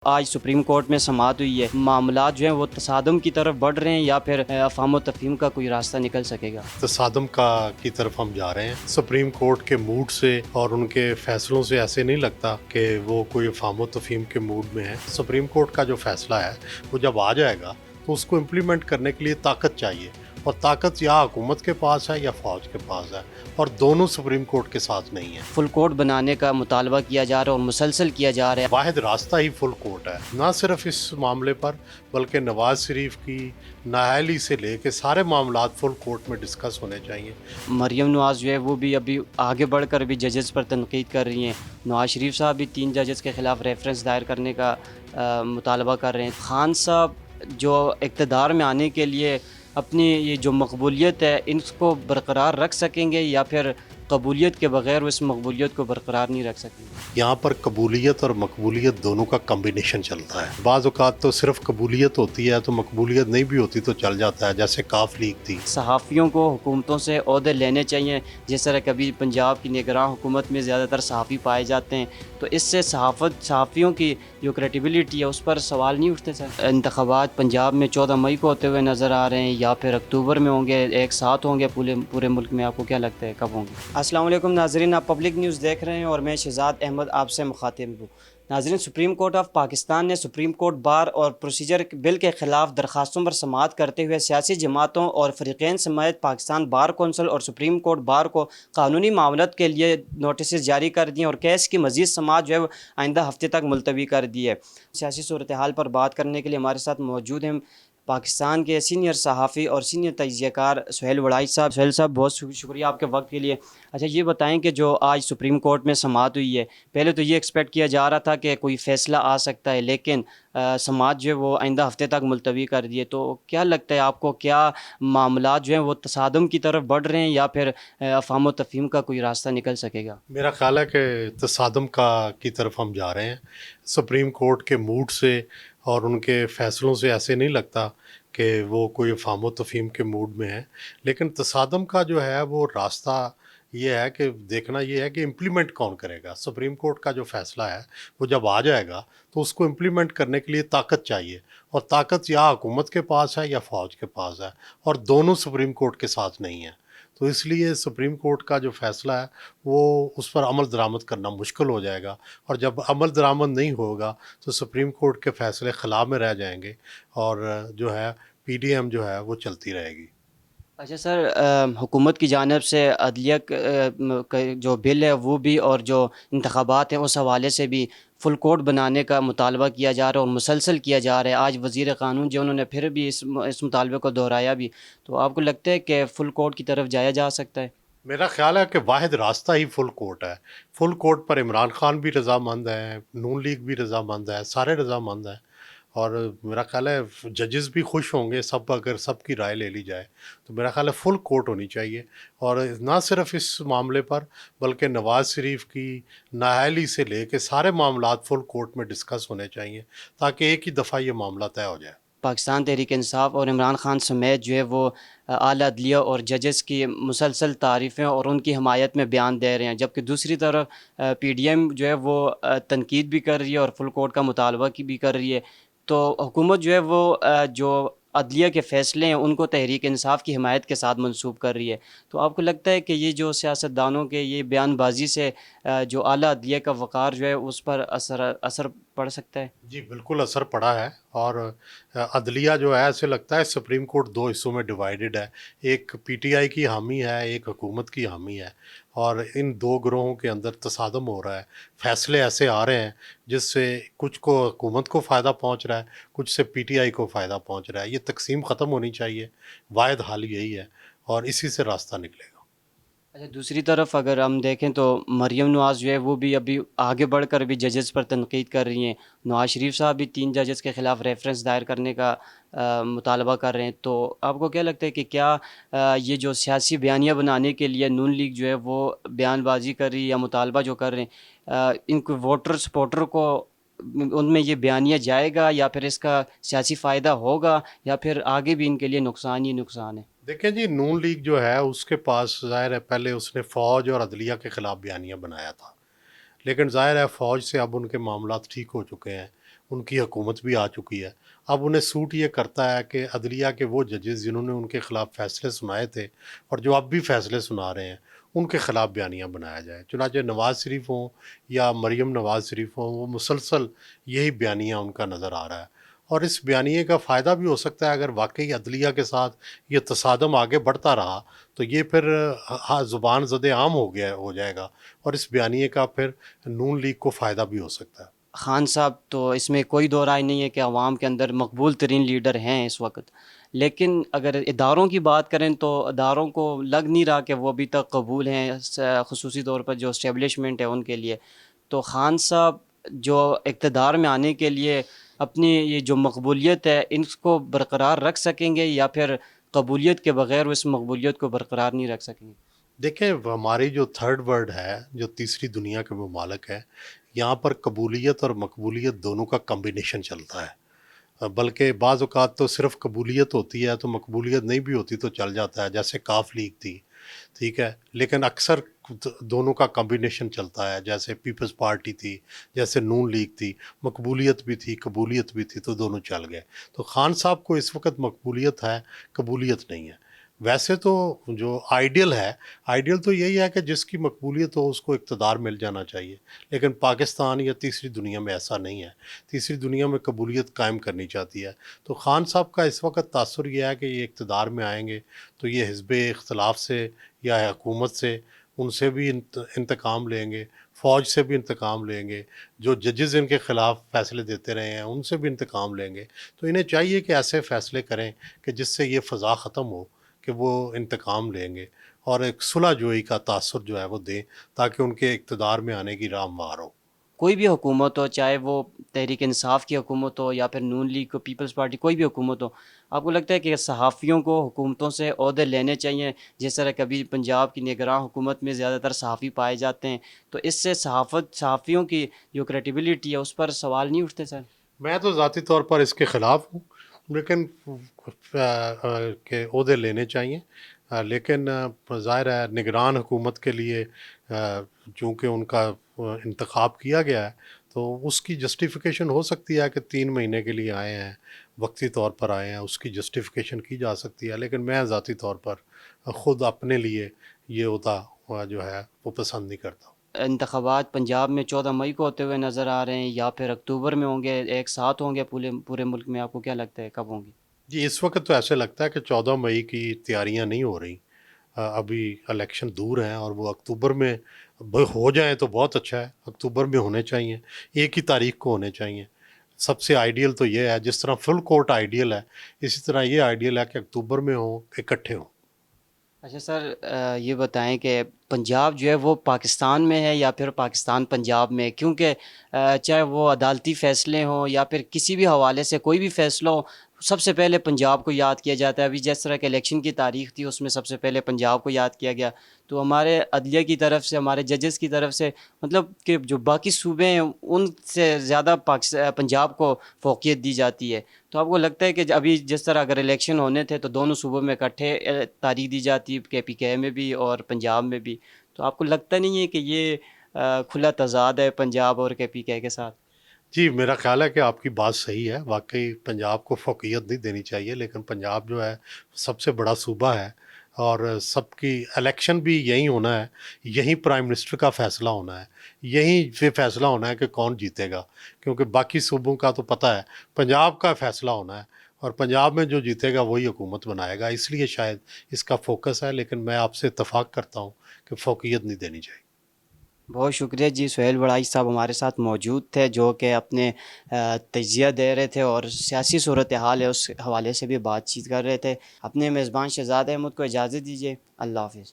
آج supreme court میں سماعت ہوئی ہے، معاملات جو ہیں وہ تصادم کی طرف بڑھ رہے ہیں یا پھر افہام و تفہیم کا کوئی راستہ نکل سکے گا؟ تصادم کی طرف ہم جا رہے ہیں۔ سپریم کورٹ کے موڈ سے اور ان کے فیصلوں سے ایسے نہیں لگتا کہ وہ کوئی افہام و تفہیم کے موڈ میں ہے۔ سپریم کورٹ کا جو فیصلہ ہے وہ جب آ جائے گا تو اس کو امپلیمنٹ کرنے کے لیے طاقت چاہیے، اور طاقت یا حکومت کے پاس ہے یا فوج کے پاس ہے، اور دونوں سپریم کورٹ کے ساتھ نہیں ہیں۔ فل کورٹ بنانے کا مطالبہ کیا جا رہا ہے اور مسلسل کیا جا رہا ہے۔ واحد راستہ ہی فل کورٹ ہے، نہ صرف اس معاملے پر بلکہ نواز شریف کی نااہلی سے لے کے سارے معاملات فل کورٹ میں ڈسکس ہونے چاہیے۔ مریم نواز جو ہے وہ بھی ابھی آگے بڑھ کر بھی ججز پر تنقید کر رہی ہیں۔ نواز شریف صاحب بھی 3 ججز کے خلاف ریفرنس دائر کرنے کا مطالبہ کر رہے ہیں۔ خان صاحب جو اقتدار میں آنے کے لیے اپنی یہ جو مقبولیت ہے اس کو برقرار رکھ سکیں گے یا پھر قبولیت کے بغیر وہ اس مقبولیت کو برقرار نہیں رکھ سکیں گے؟ یہاں پر قبولیت اور مقبولیت دونوں کا کمبینیشن چلتا ہے۔ بعض اوقات تو صرف قبولیت ہوتی ہے تو مقبولیت نہیں بھی ہوتی تو چل جاتا ہے، جیسے کاف لیگ تھی۔ صحافیوں کو حکومتوں سے عہدے لینے چاہیے، جس طرح کبھی پنجاب کی نگراں حکومت میں زیادہ تر صحافی پائے جاتے ہیں، تو اس سے صحافیوں کی جو کریڈیبلٹی ہے اس پر سوال نہیں اٹھتے سر؟ انتخابات پنجاب میں 14 مئی کو ہوتے ہوئے نظر آ رہے ہیں یا پھر اکتوبر میں ہوں گے، ایک ساتھ ہوں گے پورے ملک میں؟ آپ کو کیا لگتا ہے کب ہوں گے؟ السلام علیکم ناظرین، آپ پبلک نیوز دیکھ رہے ہیں اور میں شہزاد احمد آپ سے مخاطب ہوں۔ ناظرین، سپریم کورٹ آف پاکستان نے سپریم کورٹ بار اور پروسیجر بل کے خلاف درخواستوں پر سماعت کرتے ہوئے سیاسی جماعتوں اور فریقین سمیت پاکستان بار کونسل اور سپریم کورٹ بار کو قانونی معاملات کے لیے نوٹسز جاری کر دیے اور کیس کی مزید سماعت جو ہے وہ آئندہ ہفتے تک ملتوی کر دی ہے۔ سیاسی صورتحال پر بات کرنے کے لیے ہمارے ساتھ موجود ہیں پاکستان کے سینئر صحافی اور سینئر تجزیہ کار سہیل وڑائی صاحب۔ سہیل صاحب، بہت شکریہ آپ کے وقت کے لیے۔ اچھا، یہ بتائیں کہ جو آج سپریم کورٹ میں سماعت ہوئی ہے، پہلے تو یہ ایکسپیکٹ کیا جا رہا تھا کہ کوئی فیصلہ آ سکتا ہے، لیکن سماعت جو ہے وہ آئندہ ہفتے تک ملتوی کر دیے، تو کیا لگتا ہے آپ کو، کیا معاملات جو ہیں وہ تصادم کی طرف بڑھ رہے ہیں یا پھر افہام و تفہیم کا کوئی راستہ نکل سکے گا؟ میرا خیال ہے کہ تصادم کی طرف ہم جا رہے ہیں۔ سپریم کورٹ کے موڈ سے اور ان کے فیصلوں سے ایسے نہیں لگتا کہ وہ کوئی افہام و تفہیم کے موڈ میں ہے، لیکن تصادم کا جو ہے وہ راستہ یہ ہے کہ دیکھنا یہ ہے کہ امپلیمنٹ کون کرے گا۔ سپریم کورٹ کا جو فیصلہ ہے وہ جب آ جائے گا تو اس کو امپلیمنٹ کرنے کے لیے طاقت چاہیے، اور طاقت یا حکومت کے پاس ہے یا فوج کے پاس ہے، اور دونوں سپریم کورٹ کے ساتھ نہیں ہیں۔ تو اس لیے سپریم کورٹ کا جو فیصلہ ہے وہ اس پر عمل درآمد کرنا مشکل ہو جائے گا، اور جب عمل درآمد نہیں ہوگا تو سپریم کورٹ کے فیصلے خلا میں رہ جائیں گے، اور جو ہے پی ڈی ایم جو ہے وہ چلتی رہے گی۔ اچھا سر، حکومت کی جانب سے عدلیہ کا جو بل ہے وہ بھی اور جو انتخابات ہیں اس حوالے سے بھی فل کورٹ بنانے کا مطالبہ کیا جا رہا ہے اور مسلسل کیا جا رہا ہے۔ آج وزیر قانون جو انہوں نے پھر بھی اس مطالبے کو دہرایا بھی، تو آپ کو لگتا ہے کہ فل کورٹ کی طرف جایا جا سکتا ہے؟ میرا خیال ہے کہ واحد راستہ ہی فل کورٹ ہے۔ فل کورٹ پر عمران خان بھی رضامند ہے، نون لیگ بھی رضامند ہے، سارے رضامند ہیں، اور میرا خیال ہے ججز بھی خوش ہوں گے، اگر سب کی رائے لے لی جائے تو میرا خیال ہے فل کورٹ ہونی چاہیے، اور نہ صرف اس معاملے پر بلکہ نواز شریف کی نااہلی سے لے کے سارے معاملات فل کورٹ میں ڈسکس ہونے چاہیے، تاکہ ایک ہی دفعہ یہ معاملہ طے ہو جائے۔ پاکستان تحریک انصاف اور عمران خان سمیت جو ہے وہ اعلیٰ عدلیہ اور ججز کی مسلسل تعریفیں اور ان کی حمایت میں بیان دے رہے ہیں، جبکہ دوسری طرف پی ڈی ایم جو ہے وہ تنقید بھی کر رہی ہے اور فل کورٹ کا مطالبہ کی بھی کر رہی ہے۔ تو حکومت جو ہے وہ جو عدلیہ کے فیصلے ہیں ان کو تحریک انصاف کی حمایت کے ساتھ منسوب کر رہی ہے، تو آپ کو لگتا ہے کہ یہ جو سیاستدانوں کے یہ بیان بازی سے جو اعلیٰ عدلیہ کا وقار جو ہے اس پر اثر پڑ سکتا ہے؟ جی بالکل اثر پڑا ہے، اور عدلیہ جو ہے ایسے لگتا ہے سپریم کورٹ دو حصوں میں ڈیوائیڈڈ ہے، ایک پی ٹی آئی کی حامی ہے، ایک حکومت کی حامی ہے، اور ان دو گروہوں کے اندر تصادم ہو رہا ہے۔ فیصلے ایسے آ رہے ہیں جس سے کچھ کو حکومت کو فائدہ پہنچ رہا ہے، کچھ سے پی ٹی آئی کو فائدہ پہنچ رہا ہے۔ یہ تقسیم ختم ہونی چاہیے، واحد حل یہی ہے، اور اسی سے راستہ نکلے گا۔ اچھا، دوسری طرف اگر ہم دیکھیں تو مریم نواز جو ہے وہ بھی ابھی آگے بڑھ کر بھی ججز پر تنقید کر رہی ہیں۔ نواز شریف صاحب بھی 3 ججز کے خلاف ریفرنس دائر کرنے کا مطالبہ کر رہے ہیں، تو آپ کو کیا لگتا ہے کہ کیا یہ جو سیاسی بیانیہ بنانے کے لیے نون لیگ جو ہے وہ بیان بازی کر رہی ہے یا مطالبہ جو کر رہے ہیں، ان کو ووٹر سپورٹر کو ان میں یہ بیانیہ جائے گا، یا پھر اس کا سیاسی فائدہ ہوگا، یا پھر آگے بھی ان کے لیے نقصان ہی نقصان ہے؟ دیکھیں جی، نون لیگ جو ہے اس کے پاس ظاہر ہے پہلے اس نے فوج اور عدلیہ کے خلاف بیانیہ بنایا تھا، لیکن ظاہر ہے فوج سے اب ان کے معاملات ٹھیک ہو چکے ہیں، ان کی حکومت بھی آ چکی ہے. اب انہیں سوٹ یہ کرتا ہے کہ عدلیہ کے وہ ججز جنہوں نے ان کے خلاف فیصلے سنائے تھے اور جو اب بھی فیصلے سنا رہے ہیں ان کے خلاف بیانیہ بنایا جائے. چنانچہ نواز شریف ہوں یا مریم نواز شریف ہوں، وہ مسلسل یہی بیانیہ ان کا نظر آ رہا ہے. اور اس بیانیے کا فائدہ بھی ہو سکتا ہے اگر واقعی عدلیہ کے ساتھ یہ تصادم آگے بڑھتا رہا تو یہ پھر زبان زد عام ہو جائے گا، اور اس بیانیے کا پھر نون لیگ کو فائدہ بھی ہو سکتا ہے. خان صاحب تو اس میں کوئی دو رائے نہیں ہے کہ عوام کے اندر مقبول ترین لیڈر ہیں اس وقت، لیکن اگر اداروں کی بات کریں تو اداروں کو لگ نہیں رہا کہ وہ ابھی تک قبول ہیں، خصوصی طور پر جو اسٹیبلشمنٹ ہے ان کے لیے. تو خان صاحب جو اقتدار میں آنے کے لیے اپنی یہ جو مقبولیت ہے ان کو برقرار رکھ سکیں گے، یا پھر قبولیت کے بغیر وہ اس مقبولیت کو برقرار نہیں رکھ سکیں گے؟ دیکھیں، ہماری جو تھرڈ ورلڈ ہے، جو تیسری دنیا کے ممالک ہے، یہاں پر قبولیت اور مقبولیت دونوں کا کمبینیشن چلتا ہے. بلکہ بعض اوقات تو صرف قبولیت ہوتی ہے تو مقبولیت نہیں بھی ہوتی تو چل جاتا ہے، جیسے کاف لیگ تھی، ٹھیک ہے. لیکن اکثر دونوں کا کمبینیشن چلتا ہے، جیسے پیپلز پارٹی تھی، جیسے نون لیگ تھی، مقبولیت بھی تھی قبولیت بھی تھی تو دونوں چل گئے. تو خان صاحب کو اس وقت مقبولیت ہے، قبولیت نہیں ہے. ویسے تو جو آئیڈیل تو یہی ہے کہ جس کی مقبولیت ہو اس کو اقتدار مل جانا چاہیے، لیکن پاکستان یا تیسری دنیا میں ایسا نہیں ہے. تیسری دنیا میں قبولیت قائم کرنی چاہتی ہے. تو خان صاحب کا اس وقت تاثر یہ ہے کہ یہ اقتدار میں آئیں گے تو یہ حزب اختلاف سے یا حکومت سے ان سے بھی انتقام لیں گے، فوج سے بھی انتقام لیں گے، جو ججز ان کے خلاف فیصلے دیتے رہے ہیں ان سے بھی انتقام لیں گے. تو انہیں چاہیے کہ ایسے فیصلے کریں کہ جس سے یہ فضا ختم ہو کہ وہ انتقام لیں گے، اور ایک صلح جوئی کا تاثر جو ہے وہ دیں تاکہ ان کے اقتدار میں آنے کی راہ ہموار ہو. کوئی بھی حکومت ہو، چاہے وہ تحریک انصاف کی حکومت ہو یا پھر نون لیگ کو پیپلز پارٹی، کوئی بھی حکومت ہو، آپ کو لگتا ہے کہ صحافیوں کو حکومتوں سے عہدے لینے چاہیے؟ جس طرح کبھی پنجاب کی نگراں حکومت میں زیادہ تر صحافی پائے جاتے ہیں، تو اس سے صحافیوں کی جو کریڈیبلٹی ہے اس پر سوال نہیں اٹھتے سر؟ میں تو ذاتی طور پر اس کے خلاف ہوں، لیکن کہ عہدے لینے چاہیے. لیکن ظاہر ہے نگران حکومت کے لیے چونکہ ان کا انتخاب کیا گیا ہے تو اس کی جسٹیفیکیشن ہو سکتی ہے کہ 3 مہینے کے لیے آئے ہیں، وقتی طور پر آئے ہیں، اس کی جسٹیفیکیشن کی جا سکتی ہے. لیکن میں ذاتی طور پر خود اپنے لیے یہ عہدہ جو ہے وہ پسند نہیں کرتا. انتخابات پنجاب میں 14 مئی کو ہوتے ہوئے نظر آ رہے ہیں، یا پھر اکتوبر میں ہوں گے، ایک ساتھ ہوں گے پورے ملک میں؟ آپ کو کیا لگتا ہے کب ہوں گی؟ جی، اس وقت تو ایسے لگتا ہے کہ 14 مئی کی تیاریاں نہیں ہو رہی. ابھی الیکشن دور ہیں اور وہ اکتوبر میں ہو جائیں تو بہت اچھا ہے. اکتوبر میں ہونے چاہیے، ایک ہی تاریخ کو ہونے چاہیے. سب سے آئیڈیل تو یہ ہے، جس طرح فل کورٹ آئیڈیل ہے اسی طرح یہ آئیڈیل ہے کہ اکتوبر میں ہوں، اکٹھے ہوں. اچھا سر، یہ بتائیں کہ پنجاب جو ہے وہ پاکستان میں ہے یا پھر پاکستان پنجاب میں ہے؟ کیونکہ چاہے وہ عدالتی فیصلے ہوں یا پھر کسی بھی حوالے سے کوئی بھی فیصلہ ہو، سب سے پہلے پنجاب کو یاد کیا جاتا ہے. ابھی جس طرح کے الیکشن کی تاریخ تھی اس میں سب سے پہلے پنجاب کو یاد کیا گیا. تو ہمارے عدلیہ کی طرف سے، ہمارے ججز کی طرف سے، مطلب کہ جو باقی صوبے ہیں ان سے زیادہ پنجاب کو فوقیت دی جاتی ہے. تو آپ کو لگتا ہے کہ ابھی جس طرح اگر الیکشن ہونے تھے تو دونوں صوبوں میں اکٹھے تاریخ دی جاتی، کے پی کے میں بھی اور پنجاب میں بھی؟ تو آپ کو لگتا نہیں ہے کہ یہ کھلا تضاد ہے پنجاب اور کے پی کے ساتھ؟ جی، میرا خیال ہے کہ آپ کی بات صحیح ہے. واقعی پنجاب کو فوقیت نہیں دینی چاہیے، لیکن پنجاب جو ہے سب سے بڑا صوبہ ہے اور سب کی الیکشن بھی یہیں ہونا ہے، یہیں پرائم منسٹر کا فیصلہ ہونا ہے، یہیں پہ فیصلہ ہونا ہے کہ کون جیتے گا. کیونکہ باقی صوبوں کا تو پتہ ہے، پنجاب کا فیصلہ ہونا ہے اور پنجاب میں جو جیتے گا وہی حکومت بنائے گا. اس لیے شاید اس کا فوکس ہے، لیکن میں آپ سے اتفاق کرتا ہوں کہ فوقیت نہیں دینی چاہیے. بہت شکریہ جی. سہیل بڑائی صاحب ہمارے ساتھ موجود تھے، جو کہ اپنے تجزیہ دے رہے تھے اور سیاسی صورتحال ہے اس حوالے سے بھی بات چیت کر رہے تھے. اپنے میزبان شہزاد احمد کو اجازت دیجیے. اللہ حافظ.